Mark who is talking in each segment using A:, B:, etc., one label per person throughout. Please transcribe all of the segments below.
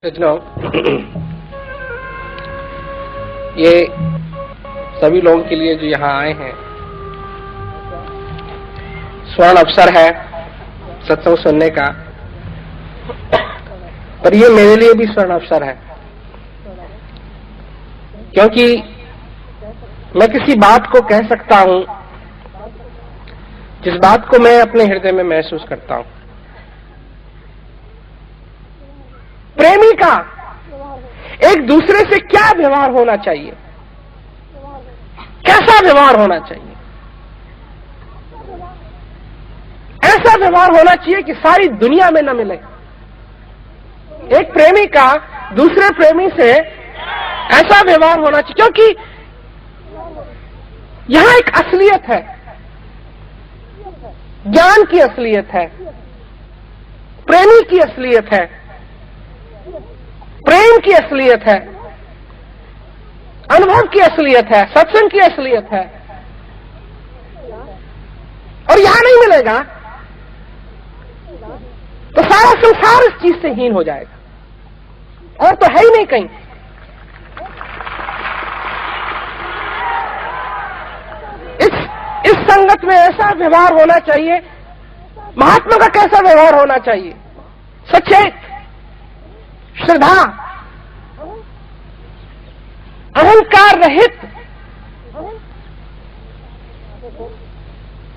A: सज्जनों, ये सभी लोगों के लिए जो यहाँ आए हैं, स्वर्ण अवसर है सत्संग सुनने का, पर ये मेरे लिए भी स्वर्ण अवसर है, क्योंकि मैं किसी बात को कह सकता हूं जिस बात को मैं अपने हृदय में महसूस करता हूं। प्रेमी का एक दूसरे से क्या व्यवहार होना चाहिए, कैसा व्यवहार होना चाहिए? ऐसा व्यवहार होना चाहिए कि सारी दुनिया में न मिले। एक प्रेमी का दूसरे प्रेमी से ऐसा व्यवहार होना चाहिए, क्योंकि यहां एक असलियत है, ज्ञान की असलियत है, प्रेमी की असलियत है, प्रेम की असलियत है, अनुभव की असलियत है, सत्संग की असलियत है, और यहां नहीं मिलेगा तो सारा संसार इस चीज से हीन हो जाएगा, और तो है ही नहीं कहीं। इस संगत में ऐसा व्यवहार होना चाहिए। महात्मा का कैसा व्यवहार होना चाहिए? सचेत, श्रद्धा, अहंकार रहित।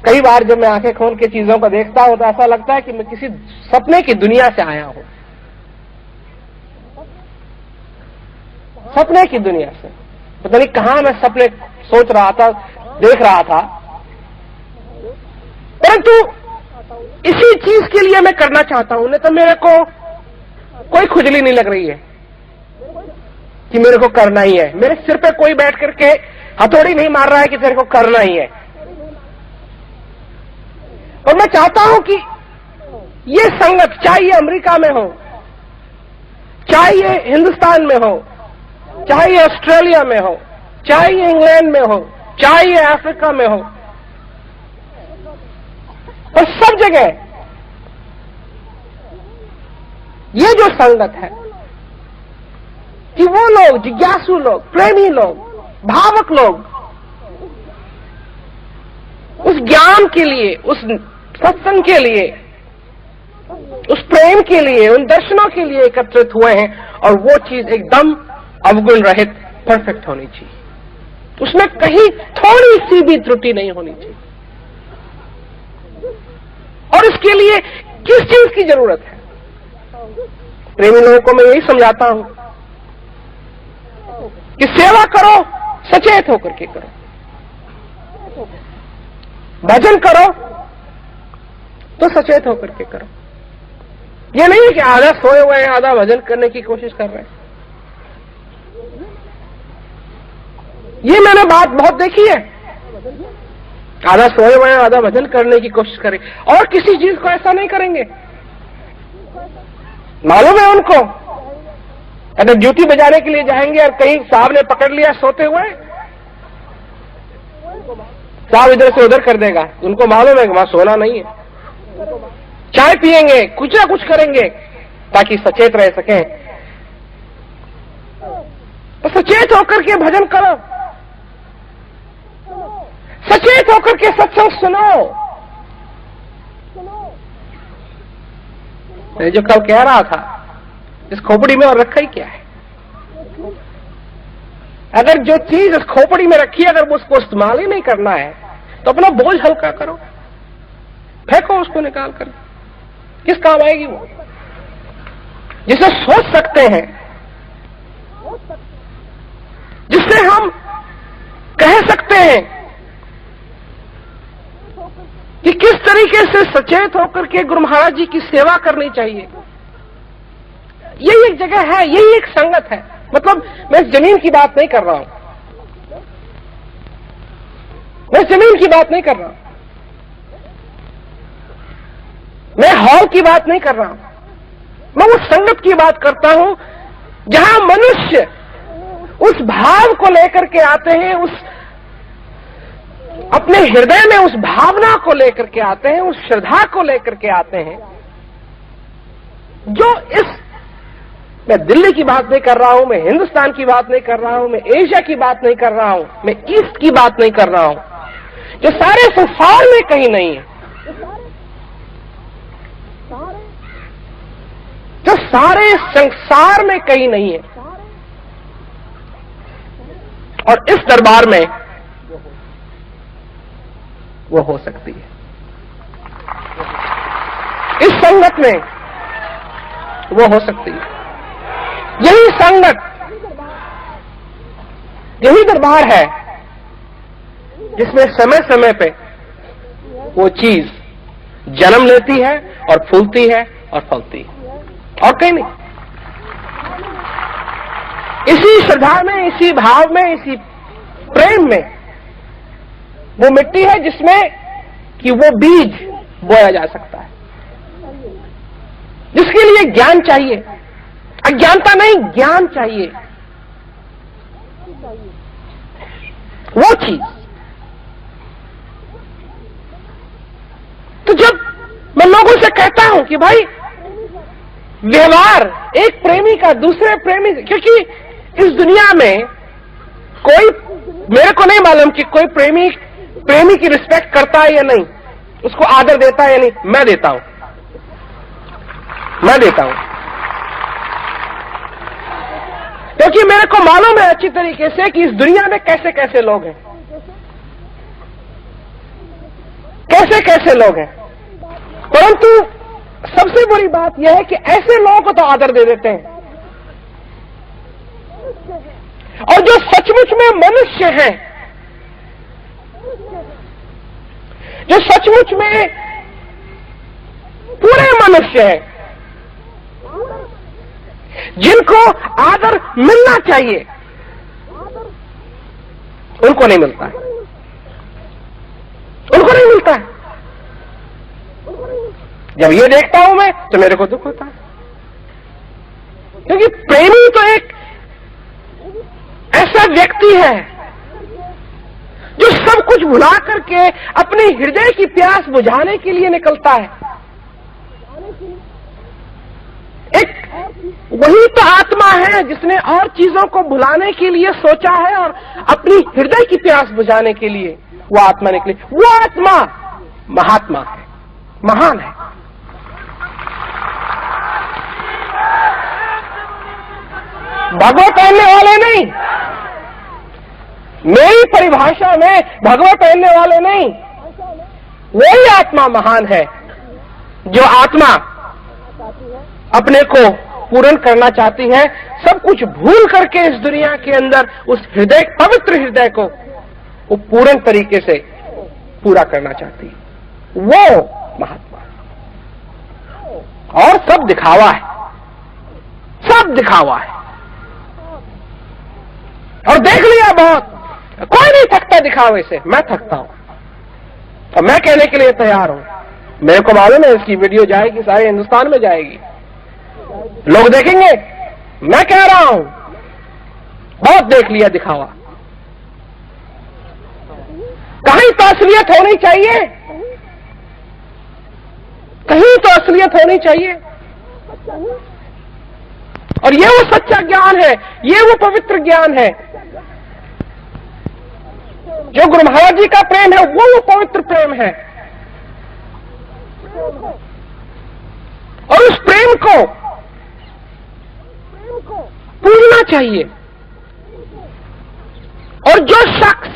A: कई बार जब मैं आंखें खोल के चीजों को देखता हूं तो ऐसा लगता है कि मैं किसी सपने की दुनिया से आया हूं, सपने की दुनिया से। पता नहीं कहां मैं सपने सोच रहा था, देख रहा था, परंतु इसी चीज के लिए मैं करना चाहता हूं। नहीं तो मेरे को कोई खुजली नहीं लग रही है कि मेरे को करना ही है। मेरे सिर पे कोई बैठ करके हथौड़ी नहीं मार रहा है कि तेरे को करना ही है। और मैं चाहता हूं कि ये संगत, चाहे ये अमेरिका में हो, चाहे ये हिंदुस्तान में हो, चाहे ये ऑस्ट्रेलिया में हो, चाहे ये इंग्लैंड में हो, चाहे ये अफ्रीका में हो, और सब जगह ये जो संगत है कि वो लोग, जिज्ञासु लोग, प्रेमी लोग, भावक लोग उस ज्ञान के लिए, उस सत्संग के लिए, उस प्रेम के लिए, उन दर्शनों के लिए एकत्रित हुए हैं, और वो चीज एकदम अवगुण रहित, परफेक्ट होनी चाहिए। उसमें कहीं थोड़ी सी भी त्रुटि नहीं होनी चाहिए। और इसके लिए किस चीज की जरूरत है? प्रेमी लोगों को मैं यही समझाता हूं कि सेवा करो, सचेत होकर के करो, भजन करो तो सचेत होकर के करो। ये नहीं कि आधा सोए हुए हैं, आधा भजन करने की कोशिश कर रहे हैं। ये मैंने बात बहुत देखी है, आधा सोए हुए हैं, आधा भजन करने की कोशिश करें, और किसी चीज को ऐसा नहीं करेंगे। मालूम है उनको, अगर ड्यूटी बजाने के लिए जाएंगे और कहीं साहब ने पकड़ लिया सोते हुए, साहब इधर से उधर कर देगा। उनको मालूम है कि वहां सोना नहीं है। चाय पिएंगे, कुछ ना कुछ करेंगे ताकि सचेत रह सकें। तो सचेत होकर के भजन करो, सचेत होकर के सत्संग सुनो। मैं जो कल कह रहा था, इस खोपड़ी में और रखा ही क्या है? अगर जो चीज इस खोपड़ी में रखी है, अगर उसको इस्तेमाल ही नहीं करना है तो अपना बोझ हल्का करो, फेंको उसको निकाल कर। किस काम आएगी वो? जिसे सोच सकते हैं, जिससे हम कह सकते हैं कि किस तरीके से सचेत होकर के गुरु महाराज जी की सेवा करनी चाहिए। यही एक जगह है, यही एक संगत है। मतलब मैं इस जमीन की बात नहीं कर रहा हूं, मैं जमीन की बात नहीं कर रहा हूं, मैं हॉल की बात नहीं कर रहा हूं, मैं उस संगत की बात करता हूं जहां मनुष्य उस भाव को लेकर के आते हैं, उस अपने हृदय में उस भावना को लेकर के आते हैं, उस श्रद्धा को लेकर के आते हैं, जो इस मैं दिल्ली की बात नहीं कर रहा हूं, मैं हिंदुस्तान की बात नहीं कर रहा हूं, मैं एशिया की बात नहीं कर रहा हूं, मैं ईस्ट की बात नहीं कर रहा हूं, जो सारे संसार में कहीं नहीं है, जो सारे संसार में कहीं नहीं है। और इस दरबार में वो हो सकती है, इस संगत में वो हो सकती है। यही संगत, यही दरबार है जिसमें समय समय पे वो चीज जन्म लेती है और फूलती है और फलती है, और कहीं नहीं। इसी श्रद्धा में, इसी भाव में, इसी प्रेम में वो मिट्टी है जिसमें कि वो बीज बोया जा सकता है, जिसके लिए ज्ञान चाहिए, अज्ञानता नहीं, ज्ञान चाहिए। वो चीज तो जब मैं लोगों से कहता हूं कि भाई व्यवहार एक प्रेमी का दूसरे प्रेमी, क्योंकि इस दुनिया में कोई, मेरे को नहीं मालूम कि कोई प्रेमी की रिस्पेक्ट करता है या नहीं, उसको आदर देता है या नहीं। मैं देता हूं, मैं देता हूं, क्योंकि मेरे को मालूम है अच्छी तरीके से कि इस दुनिया में कैसे कैसे लोग हैं, कैसे कैसे लोग हैं। परंतु सबसे बड़ी बात यह है कि ऐसे लोगों को तो आदर दे देते हैं, और जो सचमुच में मनुष्य हैं, जो सचमुच में पूरे मनुष्य हैं, जिनको आदर मिलना चाहिए, उनको नहीं मिलता है, उनको नहीं मिलता है। जब ये देखता हूं मैं तो मेरे को दुख होता है, क्योंकि प्रेमी तो एक ऐसा व्यक्ति है जो सब कुछ भुला करके अपने हृदय की प्यास बुझाने के लिए निकलता है। एक वही तो आत्मा है जिसने और चीजों को भुलाने के लिए सोचा है और अपनी हृदय की प्यास बुझाने के लिए वो आत्मा निकली। वो आत्मा महात्मा है, महान है। भगवा पहनने वाले नहीं, मेरी परिभाषा में भगवा पहनने वाले नहीं, वही आत्मा महान है जो आत्मा अपने को पूर्ण करना चाहती है, सब कुछ भूल करके इस दुनिया के अंदर उस हृदय, पवित्र हृदय को वो पूर्ण तरीके से पूरा करना चाहती है। वो महात्मा, और सब दिखावा है, सब दिखावा है। और देख लिया बहुत, कोई नहीं थकता दिखावे से, मैं थकता हूं और मैं कहने के लिए तैयार हूं। मेरे को मालूम है इसकी वीडियो जाएगी, सारे हिंदुस्तान में जाएगी, लोग देखेंगे। मैं कह रहा हूं बहुत देख लिया दिखावा, कहीं तो असलियत होनी चाहिए, कहीं तो असलियत होनी चाहिए। और ये वो सच्चा ज्ञान है, ये वो पवित्र ज्ञान है जो गुरु महाराज जी का प्रेम है, वो पवित्र प्रेम है। और उस प्रेम को पूजना चाहिए। और जो शख्स,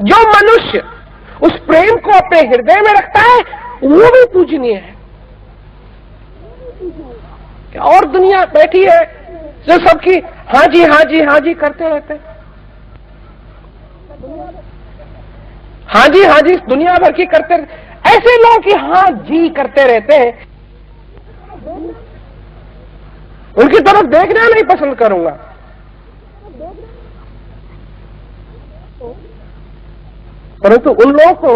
A: जो मनुष्य उस प्रेम को अपने हृदय में रखता है, वो भी पूजनीय है। और दुनिया बैठी है जो सबकी हाँ जी हाँ जी हाँ जी करते रहते हैं, हाँ जी दुनिया भर की करते, ऐसे लोग की हाँ जी करते रहते हैं, उनकी तरफ देखना नहीं पसंद करूंगा। परंतु उन लोगों को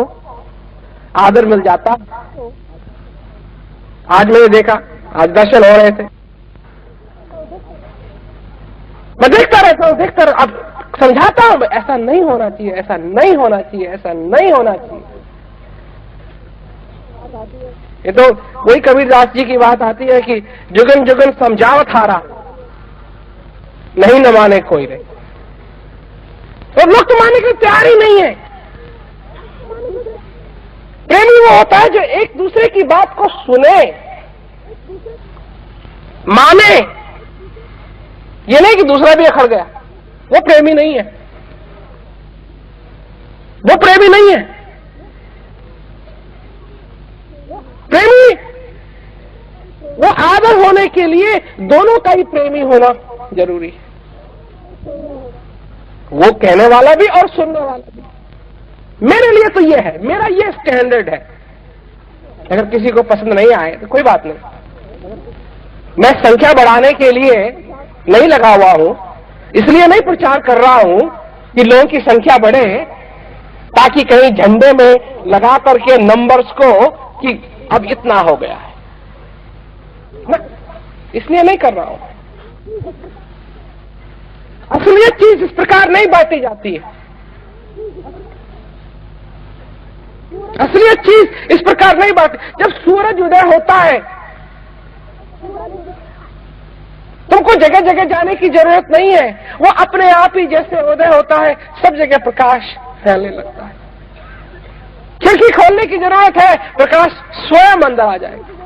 A: आदर मिल जाता। आज मैंने देखा, आज दर्शन हो रहे थे, मैं देखता रहता हूं, देखता रहता, अब समझाता हूं, ऐसा नहीं होना चाहिए, ऐसा नहीं होना चाहिए, ऐसा नहीं होना चाहिए। ये तो वही कबीरदास जी की बात आती है कि जुगन जुगन समझावत हारा, नहीं न माने कोई रे। और लोग तो मानने के लिए तैयार ही नहीं है। प्रेमी वो होता है जो एक दूसरे की बात को सुने, माने, ये नहीं कि दूसरा भी अखड़ गया। वो प्रेमी नहीं है, वो प्रेमी नहीं है। प्रेमी वो आदर होने के लिए दोनों का ही प्रेमी होना जरूरी है, वो कहने वाला भी और सुनने वाला भी। मेरे लिए तो ये है, मेरा ये स्टैंडर्ड है। अगर किसी को पसंद नहीं आए तो कोई बात नहीं, मैं संख्या बढ़ाने के लिए नहीं लगा हुआ हूं, इसलिए नहीं प्रचार कर रहा हूं कि लोगों की संख्या बढ़े ताकि कहीं झंडे में लगा करके नंबर्स को कि अब इतना हो गया है ना, इसलिए नहीं कर रहा हूं। असलियत चीज इस प्रकार नहीं बांटी जाती है, असलियत चीज इस प्रकार नहीं बांटी। जब सूरज उदय होता है तुमको जगह जगह जाने की जरूरत नहीं है, वो अपने आप ही जैसे उदय होता है सब जगह प्रकाश फैलने लगता है। खिड़की खोलने की जरूरत है, प्रकाश स्वयं अंदर आ जाएगा।